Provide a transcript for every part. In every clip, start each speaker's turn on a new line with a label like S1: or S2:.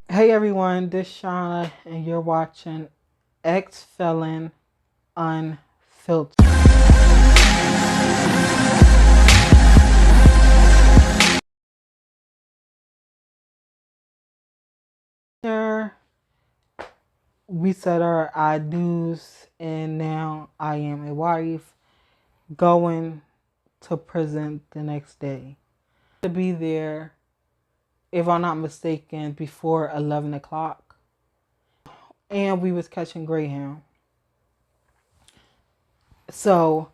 S1: Hey everyone, this is Shauna, and you're watching Ex Felon Unfiltered. Here, we said our I do's, and now I am a wife going to prison the next day. To be there, if I'm not mistaken, before 11 o'clock. And we was catching Greyhound. So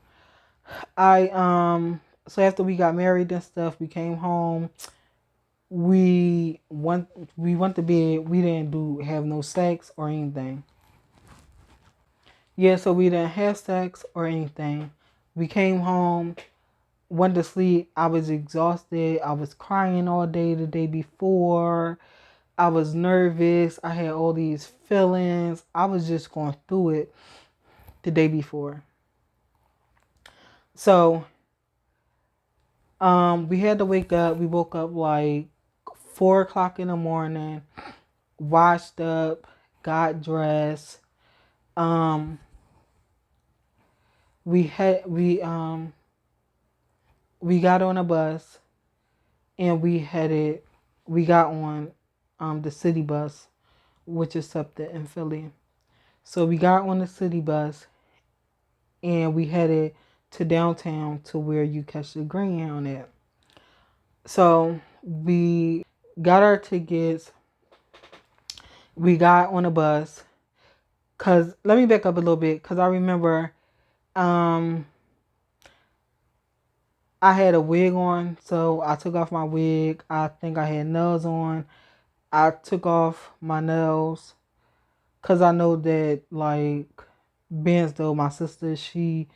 S1: so after we got married and stuff, we came home. We went to bed. We didn't have no sex or anything. Yeah, so we didn't have sex or anything. We came home, went to sleep. I was exhausted. I was crying all day the day before. I was nervous. I had all these feelings. I was just going through it the day before. So we had to wake up. We woke up like 4 o'clock in the morning, washed up, got dressed. Um, we had we got on a bus and we got on the city bus, which is up there in Philly. So we got on the city bus and we headed to downtown to where you catch the Greyhound at. So we got our tickets. We got on a bus. Cause let me back up a little bit. Cause I remember, I had a wig on, so I took off my wig. I think I had nails on. I took off my nails because I know that, like, Benz, though, my sister, she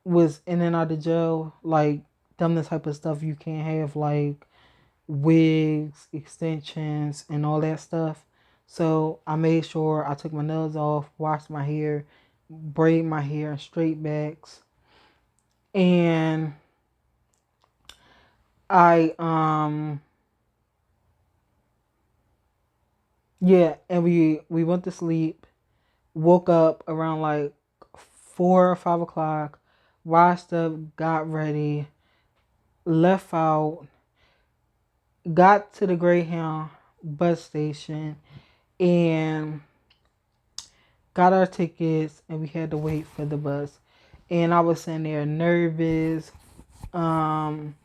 S1: was in and out of jail. Like, them the type of stuff you can't have, like, wigs, extensions, and all that stuff. So I made sure I took my nails off, washed my hair, braid my hair in straight backs. And I, yeah, and we went to sleep, woke up around like 4 or 5 o'clock, washed up, got ready, left out, got to the Greyhound bus station, and got our tickets, and we had to wait for the bus. And I was sitting there nervous. Um,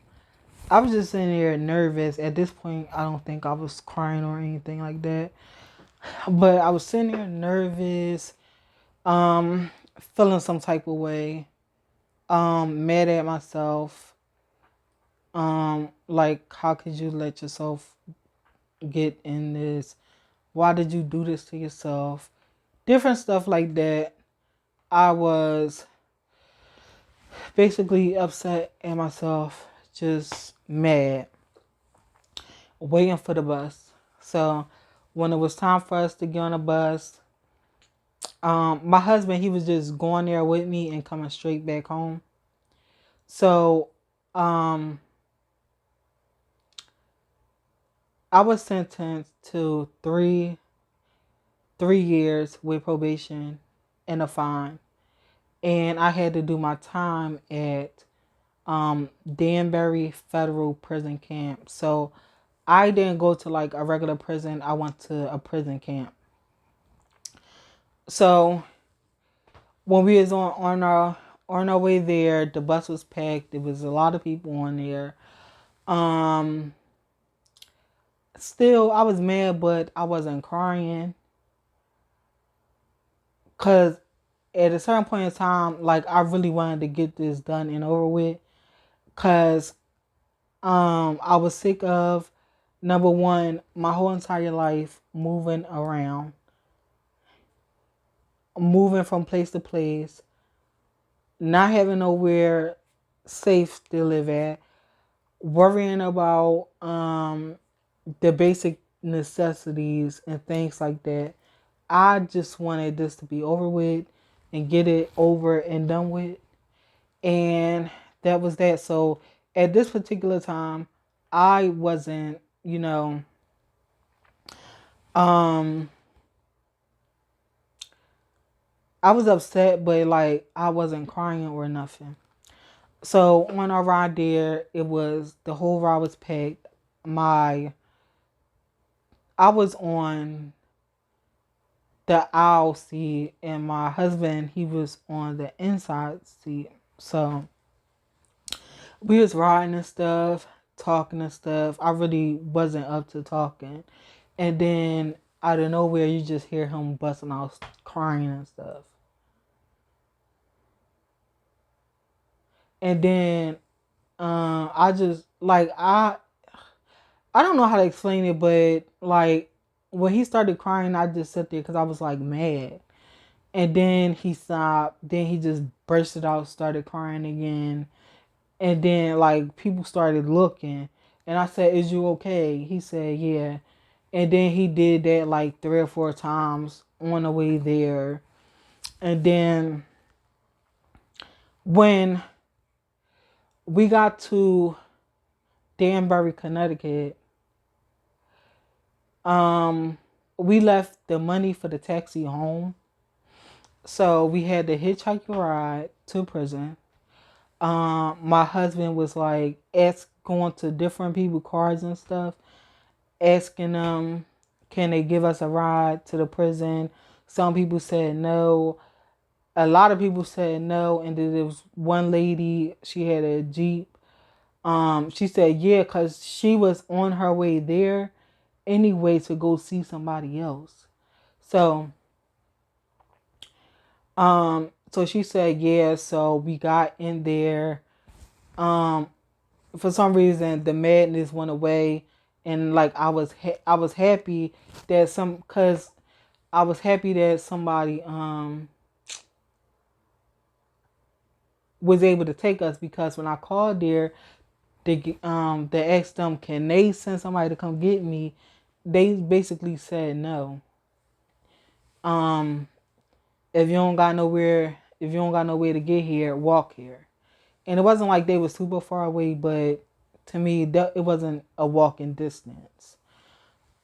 S1: I was just sitting there nervous. At this point, I don't think I was crying or anything like that. But I was sitting there nervous, um, feeling some type of way, mad at myself. Like, how could you let yourself get in this? Why did you do this to yourself? Different stuff like that. I was basically upset at myself, just mad, waiting for the bus. So when it was time for us to get on the bus, my husband, he was just going there with me and coming straight back home. So um, I was sentenced to three years with probation and a fine, and I had to do my time at Danbury Federal Prison Camp. So I didn't go to like a regular prison. I went to a prison camp. So when we was on our way there, the bus was packed. There was a lot of people on there. Um, Still, I was mad, but I wasn't crying because at a certain point in time, like, I really wanted to get this done and over with. Cause I was sick of, number one, my whole entire life moving around, moving from place to place, not having nowhere safe to live at, worrying about the basic necessities and things like that. I just wanted this to be over with and get it over and done with. And that was that. So at this particular time, I wasn't, um, I was upset, but like I wasn't crying or nothing. So on our ride there, it was the whole ride was packed. My I was on the aisle seat, and my husband he was on the inside seat. So we was riding and stuff, talking and stuff. I really wasn't up to talking, and then out of nowhere, you just hear him busting out crying and stuff. And then I just like I don't know how to explain it, but like when he started crying, I just sat there because I was like mad. And then he stopped. Then he just bursted out, started crying again. And then like people started looking, and I said, "Is you okay?" He said, "Yeah." And then he did that like 3 or 4 times on the way there. And then when we got to Danbury, Connecticut, um, we left the money for the taxi home. So we had to hitchhike a ride to prison. My husband was like going to different people cars and stuff, asking them, can they give us a ride to the prison? Some people said no. A lot of people said no, and then there was one lady. She had a Jeep. She said yeah, cause she was on her way there anyway to go see somebody else. So, so she said yeah. So we got in there. Um, for some reason the madness went away, and like I was happy that I was happy that somebody was able to take us, because when I called there, they asked them, can they send somebody to come get me? They basically said no. Um, if you don't got nowhere to get here, walk here. And it wasn't like they were super far away, but to me, it wasn't a walking distance.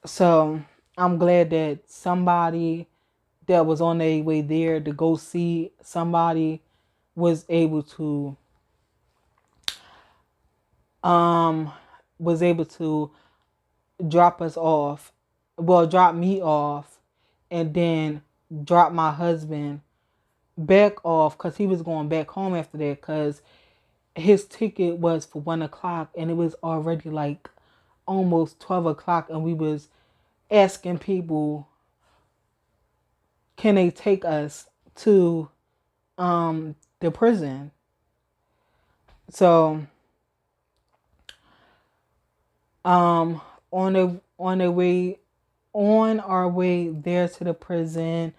S1: So I'm glad that somebody that was on their way there to go see somebody was able to um was able to drop us off. Well, drop me off, and then drop my husband back off because he was going back home after that, because his ticket was for 1 o'clock and it was already like almost 12 o'clock, and we was asking people, can they take us to the prison? So um on the way on our way there to the prison,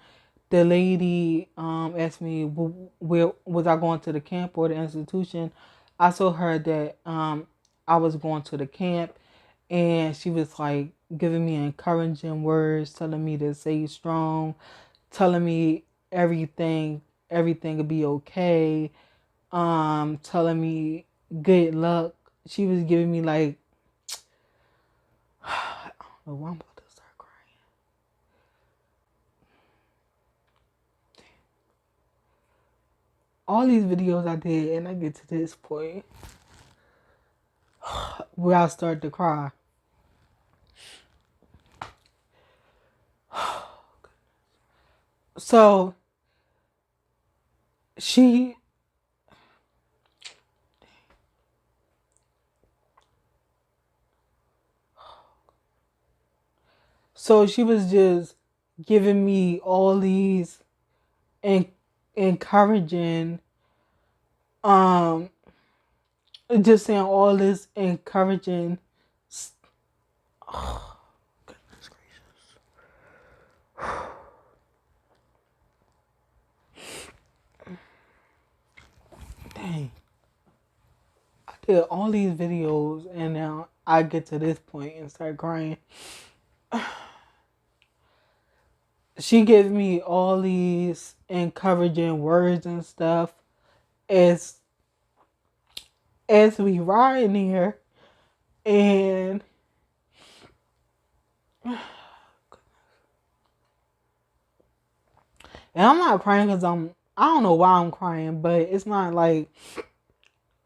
S1: the lady asked me where was I going, to the camp or the institution. I told her that I was going to the camp, and she was like giving me encouraging words, telling me to stay strong, telling me everything will be okay, telling me good luck. She was giving me like I don't know, I'm about to start crying. All these videos I did, and I get to this point where I start to cry. So she she was just giving me all these en- encouraging, um just saying all this encouraging. Oh, goodness gracious. Dang. I did all these videos, and now I get to this point and start crying. She gives me all these encouraging words and stuff as we ride in here, and And I'm not crying because I don't know why I'm crying, but it's not like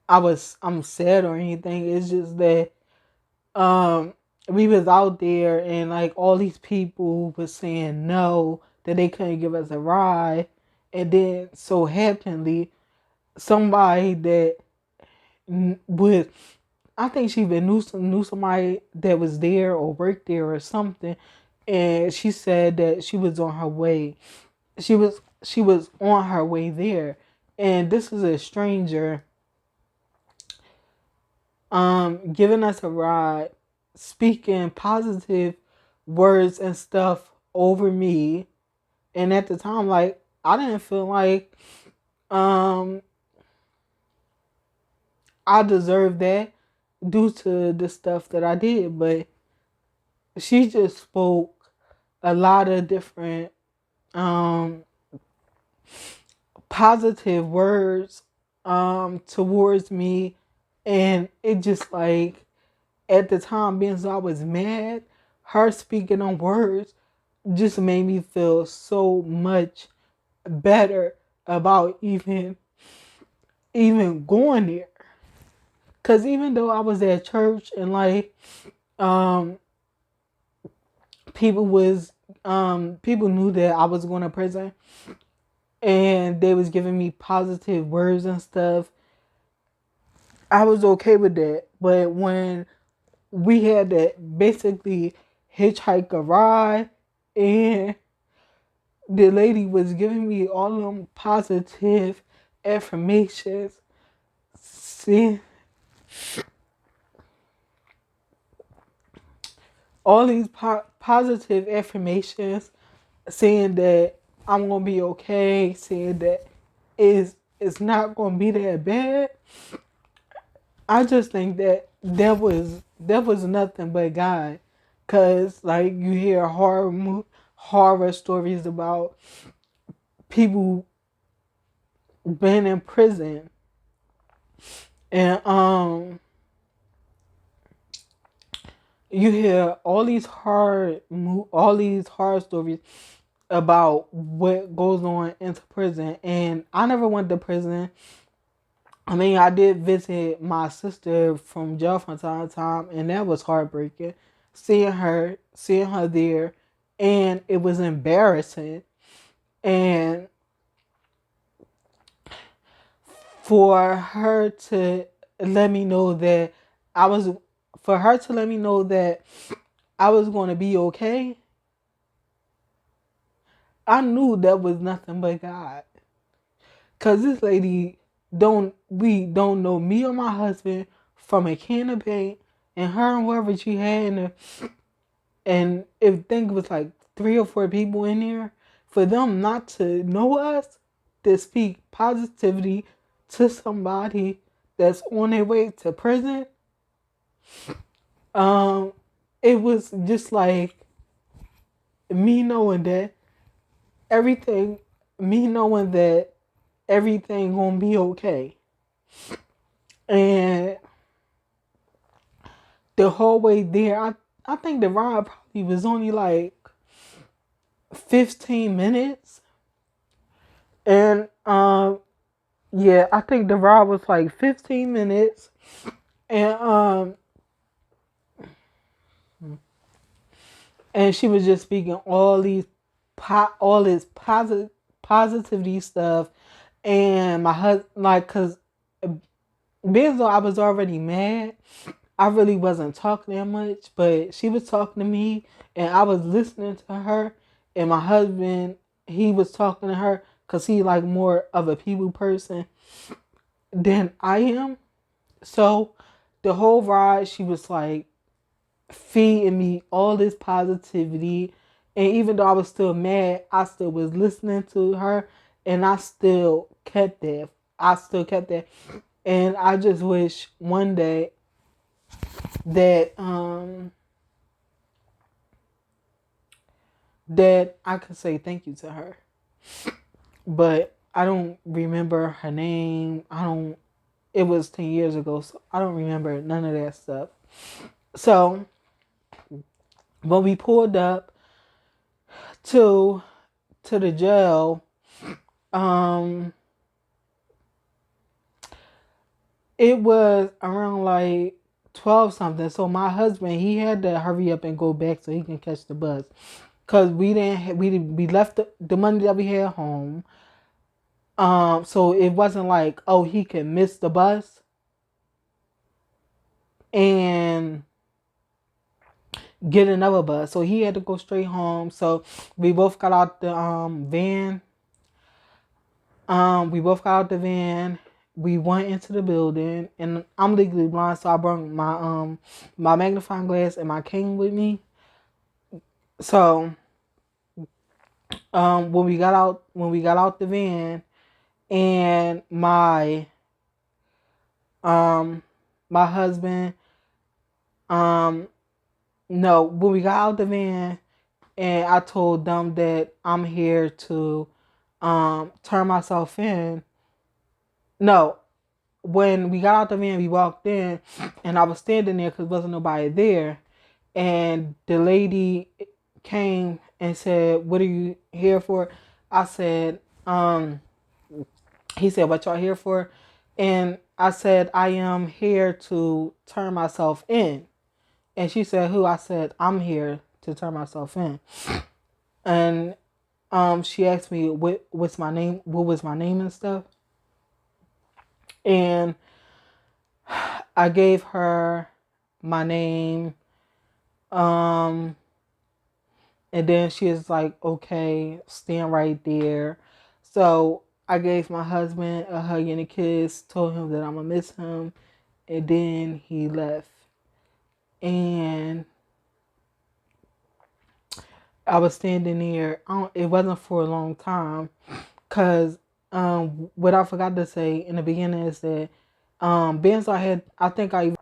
S1: I'm sad or anything. It's just that um we was out there and like all these people was saying no, that they couldn't give us a ride, and then so happenly somebody that would, I think she even knew somebody that was there or worked there or something, and she said that she was on her way. She was on her way there, and this is a stranger giving us a ride, speaking positive words and stuff over me. And at the time, like, I didn't feel like um I deserved that due to the stuff that I did, but she just spoke a lot of different um positive words towards me, and it just like at the time, being so I was mad, her speaking on words just made me feel so much better about even going there. Cause even though I was at church and like um people was people knew that I was going to prison and they was giving me positive words and stuff, I was okay with that. But when we had to basically hitchhike a ride, and the lady was giving me all them positive affirmations, see, all these positive affirmations, saying that I'm gonna be okay, saying that it's not gonna be that bad. I just think that that was nothing but God, cause like you hear horror stories about people being in prison, and you hear all these horror stories about what goes on into prison. And I never went to prison. I mean, I did visit my sister from jail from time to time, and that was heartbreaking. Seeing her there, and it was embarrassing. And for her to let me know that I was, for her to let me know that I was going to be okay, I knew that was nothing but God. Cause this lady don't know me or my husband from a can of paint, and her and whoever she had in her, and if think it was like 3 or 4 people in there, for them not to know us, to speak positivity to somebody that's on their way to prison, um, it was just like me knowing that everything, me knowing that everything gonna be okay. And the whole way there, I think the ride probably was only like 15 minutes. And yeah, I think the ride was like 15 minutes. And she was just speaking all this positivity stuff. And my husband, like, cause being though I was already mad, I really wasn't talking that much, but she was talking to me and I was listening to her. And my husband, he was talking to her because he like more of a people person than I am. So the whole ride, she was like feeding me all this positivity. And even though I was still mad, I still was listening to her, and I still kept that. And I just wish one day that that I could say thank you to her. But I don't remember her name. I don't It was 10 years ago, so I don't remember none of that stuff. So when we pulled up to to the jail, Um, it was around like 12 something. So my husband, he had to hurry up and go back so he can catch the bus. Cause we didn't, we left the money that we had home. So it wasn't like, oh, he could miss the bus and get another bus. So he had to go straight home. So we both got out the van. We both got out the van. We went into the building, and I'm legally blind, so I brought my magnifying glass and my cane with me. So when we got out the van, and um my husband no, when we got out the van, and I told them that I'm here to turn myself in. No, when we got out the van, we walked in, and I was standing there because wasn't nobody there, and the lady came and said, "What are you here for?" I said, he said, "What y'all here for?" And I said, "I am here to turn myself in." And she said, "Who?" I said, "I'm here to turn myself in." And she asked me what's my name, what was my name and stuff. And I gave her my name. Um, and then she was like, "Okay, stand right there." So I gave my husband a hug and a kiss, told him that I'm gonna miss him, and then he left. And I was standing there. It wasn't for a long time, cause what I forgot to say in the beginning is that bands I had, I think I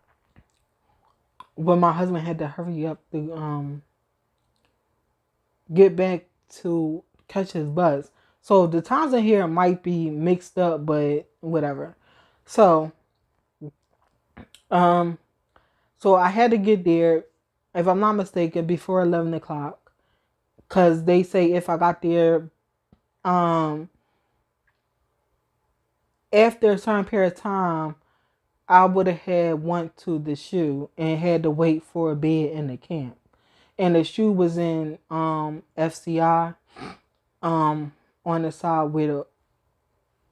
S1: when my husband had to hurry up to get back to catch his bus. So the times in here might be mixed up, but whatever. So um so I had to get there, if I'm not mistaken, before 11 o'clock, cause they say if I got there um after a certain period of time, I would have had went to the shoe and had to wait for a bed in the camp. And the shoe was in FCI on the side where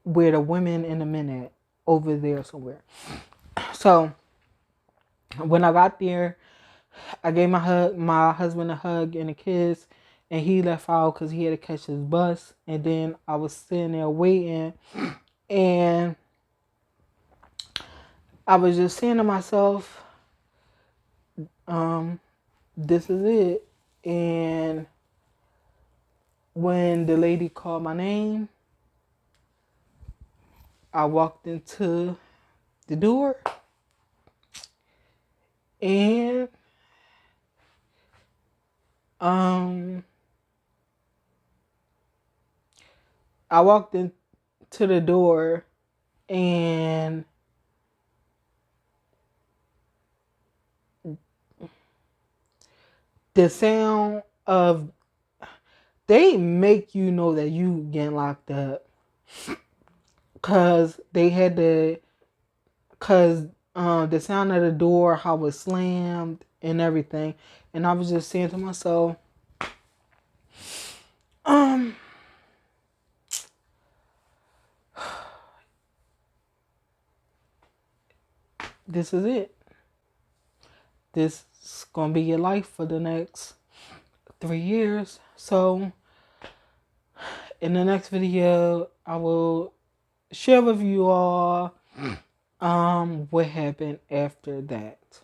S1: the women and the men at, over there somewhere. So when I got there, I gave my husband a hug and a kiss, and he left out because he had to catch his bus. And then I was sitting there waiting, and I was just saying to myself, this is it. And when the lady called my name, I walked into the door, and um I walked into the door, and the sound of, they make you know that you getting locked up, cause they had to, cause the sound of the door, how it slammed and everything. And I was just saying to myself, um this is it. This is gonna be your life for the next 3 years. So in the next video, I will share with you all what happened after that.